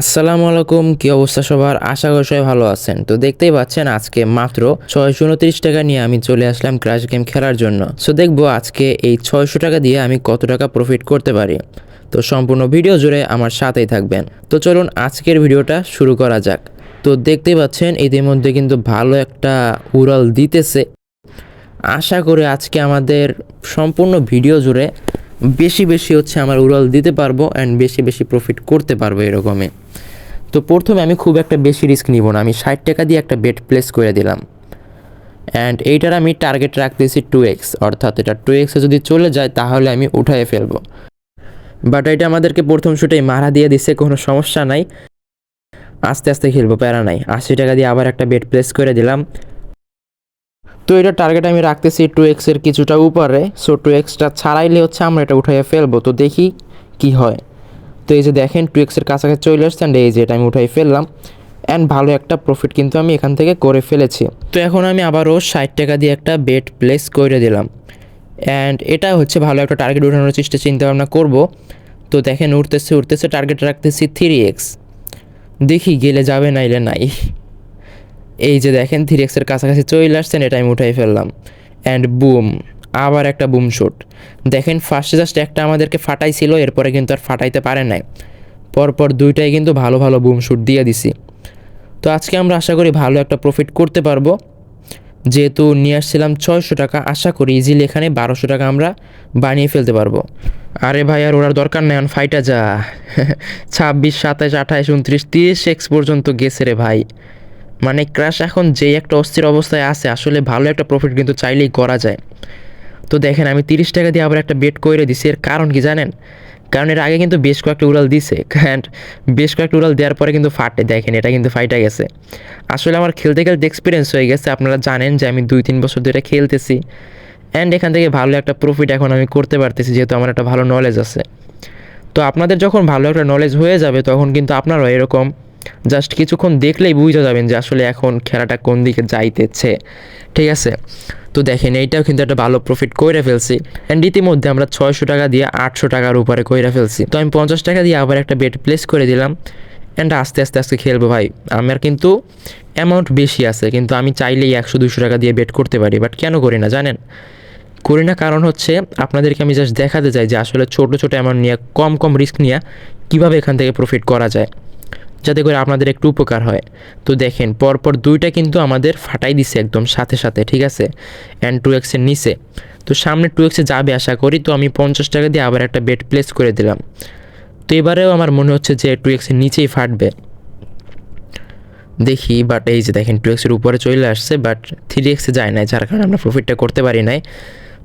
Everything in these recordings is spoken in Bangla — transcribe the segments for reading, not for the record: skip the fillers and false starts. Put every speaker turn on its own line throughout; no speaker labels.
আসসালামু আলাইকুম, কি অবস্থা সবার? আশা করি সবাই ভালো আছেন। তো দেখতেই পাচ্ছেন আজকে মাত্র 629 টাকা নিয়ে আমি চলে আসলাম ক্র্যাশ গেম খেলার জন্য। সো দেখবো আজকে এই 600 টাকা দিয়ে আমি কত টাকা প্রফিট করতে পারি। তো সম্পূর্ণ ভিডিও জুড়ে আমার সাথেই থাকবেন। তো চলুন আজকের ভিডিওটা শুরু করা যাক। তো দেখতেই পাচ্ছেন ইতিমধ্যে কিন্তু ভালো একটা উড়াল দিতেছে। আশা করি আজকে আমাদের সম্পূর্ণ ভিডিও জুড়ে বেশি বেশি হচ্ছে আমার উড়াল দিতে পারবো অ্যান্ড বেশি বেশি প্রফিট করতে পারবো এরকমই। তো প্রথমে আমি খুব একটা বেশি রিস্ক নিব না, আমি 60 টাকা দিয়ে একটা বেট প্লেস করে দিলাম অ্যান্ড এইটার আমি টার্গেট রাখতেছি 2x, অর্থাৎ এটা 2xে যদি চলে যায় তাহলে আমি উঠায়ে ফেলবো। বাট এটা আমাদেরকে প্রথম শুটেই মারা দিয়ে দিচ্ছে, কোনো সমস্যা নাই, আস্তে আস্তে খেলবো, প্যারা নাই। 80 টাকা দিয়ে আবার একটা বেট প্লেস করে দিলাম। তো এটা টার্গেট আমি রাখতেছি 2xের কিছুটা উপরে। সো 2xটা ছাড়াইলে হচ্ছে আমরা এটা উঠাইয়ে ফেলবো। তো দেখি কি হয়। তো এই যে দেখেন 2xের কাছাকাছি চলে আসছে অ্যান্ড এই যে এটা আমি উঠাই ফেললাম অ্যান্ড ভালো একটা প্রফিট কিন্তু আমি এখান থেকে করে ফেলেছি। তো এখন আমি আবারও 60 টাকা দিয়ে একটা বেট প্লেস করে দিলাম অ্যান্ড এটা হচ্ছে ভালো একটা টার্গেট উঠানোর চিন্তা ভাবনা করবো। তো দেখেন উঠতেছে টার্গেট রাখতেছি 3x, দেখি গেলে যাবে নাইলে নাই। এই যে দেখেন 3xের কাছাকাছি চলে আসছেন, এটা আমি উঠাই ফেললাম অ্যান্ড বুম, আবার একটা বুম শুট। দেখেন ফার্স্টে জাস্ট একটা আমাদেরকে ফাটাইছিল, এরপরে কিন্তু আর ফাটাইতে পারে নাই, পরপর দুইটাই কিন্তু ভালো ভালো বুম শুট দিয়ে দিছি। তো আজকে আমরা আশা করি ভালো একটা প্রফিট করতে পারবো। যেহেতু নিয়ে আসছিলাম 600 টাকা, আশা করি ইজিলি এখানে 1200 টাকা আমরা বানিয়ে ফেলতে পারবো। আরে ভাই আর ওরার দরকার নেই, ফাইটা যা। 26, 27, 28, 29, 30x পর্যন্ত গেছে রে ভাই। মানে ক্র্যাশ এখন যেই একটা অস্থির অবস্থায় আছে, আসলে ভালো একটা প্রফিট কিন্তু চাইলেই করা যায়। তো দেখেন আমি 30 টাকা দিয়ে আবার একটা বেট করে দিছি। এর কারণ কি জানেন? কারণ এর আগে কিন্তু বেশ কয়েকটা উড়াল দিছে অ্যান্ড বেশ কয়েকটা উড়াল দেওয়ার পরে কিন্তু ফাটে, দেখেন এটা কিন্তু ফাইটা গেছে। আসলে আমার খেলতে খেলতে এক্সপিরিয়েন্স হয়ে গেছে, আপনারা জানেন যে আমি 2-3 বছর ধরে খেলতেছি অ্যান্ড এখান থেকে ভালো একটা প্রফিট এখন আমি করতে পারতেছি, যেহেতু আমার একটা ভালো নলেজ আছে। তো আপনাদের যখন ভালো একটা নলেজ হয়ে যাবে তখন কিন্তু আপনারাও এরকম জাস্ট কিছুক্ষণ দেখলেই বুঝতে যাবেন যে আসলে এখন খেলাটা কোন দিকে যাইতেছে, ঠিক আছে? তো দেখেন এইটাও কিন্তু একটা ভালো প্রফিট কইরা ফেলছি অ্যান্ড ইতিমধ্যে আমরা 600 টাকা দিয়ে 800 টাকার উপরে কইরা ফেলছি। তো আমি 50 টাকা দিয়ে আবার একটা বেট প্লেস করে দিলাম অ্যান্ড আস্তে আস্তে আজকে খেলবো ভাই। আমার কিন্তু অ্যামাউন্ট বেশি আছে, কিন্তু আমি চাইলেই 100-200 টাকা দিয়ে বেট করতে পারি, বাট কেন করি না জানেন? করি না কারণ হচ্ছে আপনাদেরকে আমি জাস্ট দেখাতে চাই যে আসলে ছোটো ছোটো অ্যামাউন্ট নিয়ে, কম কম রিস্ক নিয়ে কীভাবে এখান থেকে প্রফিট করা যায়, যাতে করে আপনাদের একটু উপকার হয়। তো দেখেন পরপর দুইটা কিন্তু আমাদের ফাটাই দিছে একদম সাথে সাথে, ঠিক আছে? অ্যান্ড 2xের নিচে, তো সামনে 2xে যাবে আশা করি। তো আমি 50 টাকা দিয়ে আবার একটা বেট প্লেস করে দিলাম। তো এবারেও আমার মনে হচ্ছে যে 2xের নিচেই ফাটবে, দেখি। বাট এই যে দেখেন 2xের উপরে চলে আসছে, বাট 3xে যায় নাই, যার কারণে আমরা প্রফিটটা করতে পারি নাই।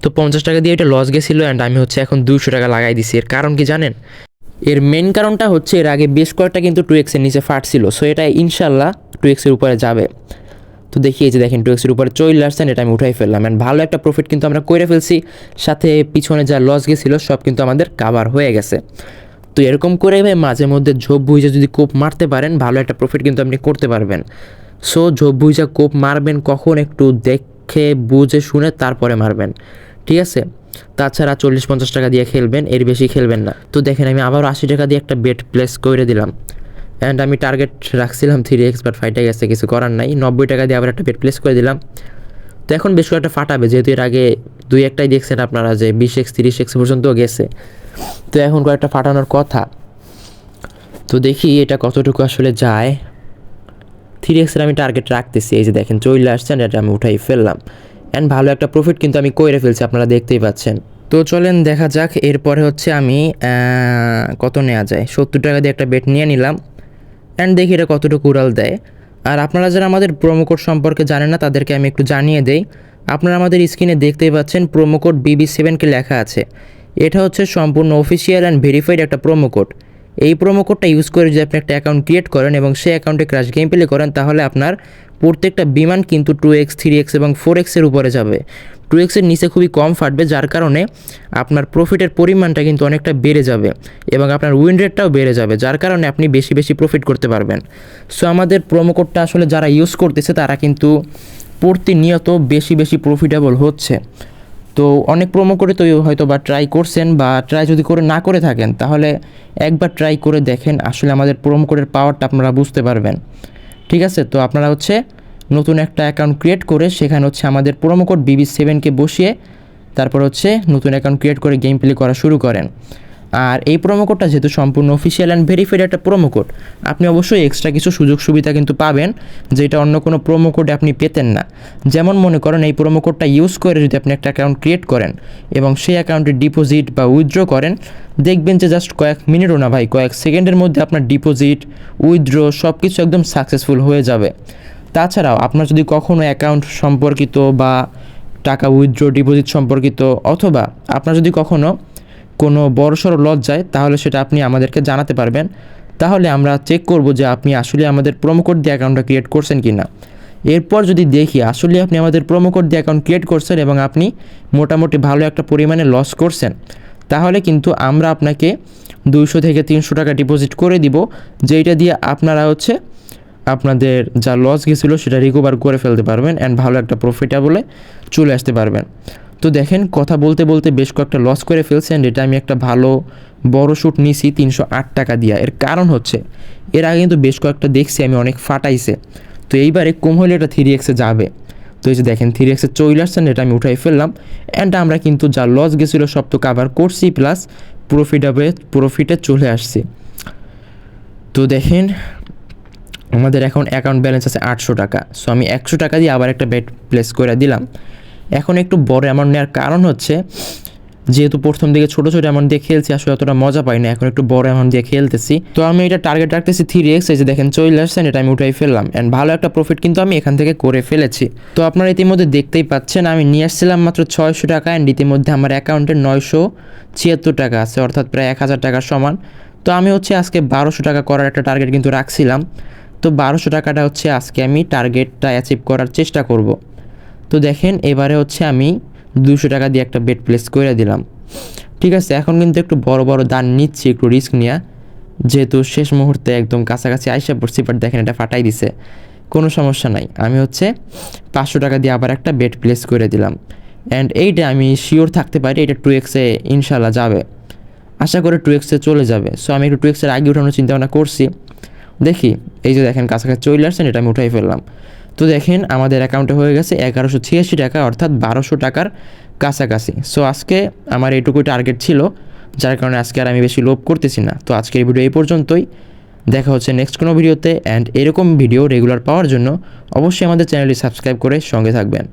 তো 50 টাকা দিয়ে এটা লস গেছিলো অ্যান্ড আমি হচ্ছে এখন 200 টাকা লাগাই দিছি। এর কারণ কি জানেন? এর মেন কারণটা হচ্ছে এর আগে বেশ কয়েকটা কিন্তু 2xের নিচে ফাটছিল, সো এটা ইনশাল্লাহ 2xের উপরে যাবে। তো দেখি এই যে দেখেন 2xের উপরে চলে আসছেন, এটা আমি উঠাই ফেললাম অ্যান্ড ভালো একটা প্রফিট কিন্তু আমরা করে ফেলছি। সাথে পিছনে যা লস গেছিলো সব কিন্তু আমাদের কাভার হয়ে গেছে। তো এরকম করে ভাই মাঝে মধ্যে ঝোপ ভুইজা যদি কোপ মারতে পারেন, ভালো একটা প্রফিট কিন্তু আপনি করতে পারবেন। সো ঝোপ ভুইজা কোপ মারবেন কখন, একটু দেখে বুঝে শুনে তারপরে মারবেন, ঠিক আছে? তাছাড়া 40-50 টাকা দিয়ে খেলবেন, এর বেশি খেলবেন না। তো দেখেন আমি আবার 80 টাকা দিয়ে একটা বেট প্লেস করে দিলাম অ্যান্ড আমি টার্গেট রাখছিলাম 3x, বাট ফাইটে গেছে, কিছু করার নাই। 90 টাকা দিয়ে আবার একটা বেট প্লেস করে দিলাম। তো এখন বেশ কয়েকটা ফাটাবে, যেহেতু এর আগে 2-1টাই দেখছেন আপনারা যে 20x 30x পর্যন্ত গেছে। তো এখন কয়েকটা ফাটানোর কথা। তো দেখি এটা কতটুকু আসলে যায়। 3xের আমি টার্গেট রাখতেছি, এই যে দেখেন চলে আসছেন, এটা আমি উঠাই ফেললাম অ্যান্ড ভালো একটা প্রফিট কিন্তু আমি করে ফেলছি, আপনারা দেখতেই পাচ্ছেন। তো চলেন দেখা যাক এরপরে হচ্ছে আমি কত নেওয়া যায়। 70 টাকা দিয়ে একটা বেট নিয়ে নিলাম অ্যান্ড দেখি এটা কতটুকু উড়াল দেয়। আর আপনারা যারা আমাদের প্রোমো কোড সম্পর্কে জানেন না তাদেরকে আমি একটু জানিয়ে দেই। আপনারা আমাদের স্ক্রিনে দেখতেই পাচ্ছেন প্রোমো কোড BB7কে লেখা আছে। এটা হচ্ছে সম্পূর্ণ অফিসিয়াল অ্যান্ড ভেরিফাইড একটা প্রোমো কোড। এই প্রোমো কোডটা ইউজ করে যদি আপনি একটা অ্যাকাউন্ট ক্রিয়েট করেন এবং সেই অ্যাকাউন্টে ক্র্যাশ গেম প্লে করেন, তাহলে আপনার প্রত্যেকটা বিমান কিন্তু 2x 3x এবং 4xের উপরে যাবে। 2xের নিচে খুবই কম ফাটবে, যার কারণে আপনার প্রফিটের পরিমাণটা কিন্তু অনেকটা বেড়ে যাবে এবং আপনার উইন রেটটাও বেড়ে যাবে, যার কারণে আপনি বেশি বেশি প্রফিট করতে পারবেন। সো আমাদের প্রোমো কোডটা আসলে যারা ইউজ করতেছে তারা কিন্তু প্রতিনিয়ত বেশি বেশি প্রফিটেবল হচ্ছে। তো অনেক প্রোমো কোডে তো হয়তো বা ট্রাই করছেন, বা ট্রাই যদি করে না করে থাকেন তাহলে একবার ট্রাই করে দেখেন, আসলে আমাদের প্রোমো কোডের পাওয়ারটা আপনারা বুঝতে পারবেন। ঠিক আছে, তো আপনারা হচ্ছে নতুন একটা অ্যাকাউন্ট ক্রিয়েট করে সেখানে হচ্ছে আমাদের প্রোমো কোড BB7কে বসিয়ে তারপর হচ্ছে নতুন অ্যাকাউন্ট ক্রিয়েট করে গেম প্লে করা শুরু করেন। আর এই প্রোমো কোডটা যেহেতু সম্পূর্ণ অফিসিয়াল অ্যান্ড ভেরিফাইড একটা প্রোমো কোড, আপনি অবশ্যই এক্সট্রা কিছু সুযোগ সুবিধা কিন্তু পাবেন, যেটা অন্য কোনো প্রোমো কোডে আপনি পেতেন না। যেমন মনে করেন এই প্রোমো কোডটা ইউজ করে যদি আপনি একটা অ্যাকাউন্ট ক্রিয়েট করেন এবং সেই অ্যাকাউন্টে ডিপোজিট বা উইথড্র করেন, দেখবেন যে জাস্ট কয়েক মিনিটও না ভাই, কয়েক সেকেন্ডের মধ্যে আপনার ডিপোজিট, উইথড্র সব কিছু একদম সাকসেসফুল হয়ে যাবে। তাছাড়াও আপনার যদি কখনও অ্যাকাউন্ট সম্পর্কিত বা টাকা উইথড্র ডিপোজিট সম্পর্কিত, অথবা আপনার যদি কখনও কোনো বড়সড় লস যায়, তাহলে সেটা আপনি আমাদেরকে জানাতে পারবেন। তাহলে আমরা চেক করব যে আপনি আসলে আমাদের প্রোমো কোড দিয়ে অ্যাকাউন্টটা ক্রিয়েট করছেন কি না। এরপর যদি দেখি আসলে আপনি আমাদের প্রোমো কোড দিয়ে অ্যাকাউন্ট ক্রিয়েট করছেন এবং আপনি মোটামুটি ভালো একটা পরিমাণে লস করছেন, তাহলে কিন্তু আমরা আপনাকে 200 থেকে 300 টাকা ডিপোজিট করে দিব, যেইটা দিয়ে আপনারা হচ্ছে আপনাদের যা লস গেছিলো সেটা রিকভার করে ফেলতে পারবেন অ্যান্ড ভালো একটা প্রফিটেবলে চলে আসতে পারবেন। তো দেখেন, কথা বলতে বলতে বেশ কয়েকটা লস করে ফেলছেন। এটা আমি একটা ভালো বড় শ্যুট নিছি 308 টাকা দিয়া। এর কারণ হচ্ছে এর আগে কিন্তু বেশ কয়েকটা দেখছি আমি অনেক ফাটাইছে, তো এইবারে কম হলে এটা 3x যাবে। তো এই যে দেখেন 3x চলে আসছেন, এটা আমি উঠাই ফেললাম অ্যান্ড আমরা কিন্তু যা লস গেছিলো সব তো কাভার করছি, প্লাস প্রফিটে চলে আসছি। তো দেখেন আমাদের এখন অ্যাকাউন্ট ব্যালেন্স আছে 800 টাকা। সো আমি 100 টাকা দিয়ে আবার একটা বেট প্লেস করে দিলাম। এখন একটু বড় অ্যামাউন্ট নেওয়ার কারণ হচ্ছে যেহেতু প্রথম দিকে ছোটো ছোটো অ্যামাউন্ট দিয়ে খেলছি, আসলে অতটা মজা পাই না, এখন একটু বড় অ্যামাউন্ট দিয়ে খেলতেছি। তো আমি এটা টার্গেট রাখতেছি 3x। এই যে দেখেন চলে আসছেন, এটা আমি উঠাই ফেললাম অ্যান্ড ভালো একটা প্রফিট কিন্তু আমি এখান থেকে করে ফেলেছি। তো আপনারা ইতিমধ্যে দেখতেই পাচ্ছেন আমি নিয়ে আসছিলাম মাত্র 600 টাকা অ্যান্ড ইতিমধ্যে আমার অ্যাকাউন্টে 976 টাকা আছে, অর্থাৎ প্রায় 1000 টাকার সমান। তো আমি হচ্ছে আজকে 1200 টাকা করার একটা টার্গেট কিন্তু রাখছিলাম। তো 1200 টাকাটা হচ্ছে আজকে আমি টার্গেটটা অ্যাচিভ করার চেষ্টা করব। তো দেখেন এবারে হচ্ছে আমি 200 টাকা দিয়ে একটা বেট প্লেস করে দিলাম। ঠিক আছে, এখন কিন্তু একটু বড় বড় দান নিচ্ছি, একটু রিস্ক নিয়ে, যেহেতু শেষ মুহূর্তে একদম কাছাকাছি আইসা পড়ছি। বাট দেখেন এটা ফাটাই দিছে, কোনো সমস্যা নাই। আমি হচ্ছে 500 টাকা দিয়ে আবার একটা বেট প্লেস করে দিলাম অ্যান্ড এইটা আমি শিওর থাকতে পারি এটা 2x-এ ইনশাল্লাহ যাবে, আশা করে 2x-এ চলে যাবে। সো আমি একটু 2x-এর আগে উঠানোর চিন্তাভাবনা করছি। দেখি এই যে দেখেন কাছাকাছি চলে আসছেন, এটা আমি উঠাই ফেললাম। তো দেখেন আমাদের অ্যাকাউন্টে হয়ে গেছে 1186 টাকা, অর্থাৎ 1200 টাকার কাছাকাছি। সো আজকে আমার এইটুকুই টার্গেট ছিল, যার কারণে আজকে আর আমি বেশি লোভ করতেছি না। তো আজকের ভিডিও এই পর্যন্তই, দেখা হচ্ছে নেক্সট কোনো ভিডিওতে। অ্যান্ড এরকম ভিডিও রেগুলার পাওয়ার জন্য অবশ্যই আমাদের চ্যানেলটি সাবস্ক্রাইব করে সঙ্গে থাকবেন।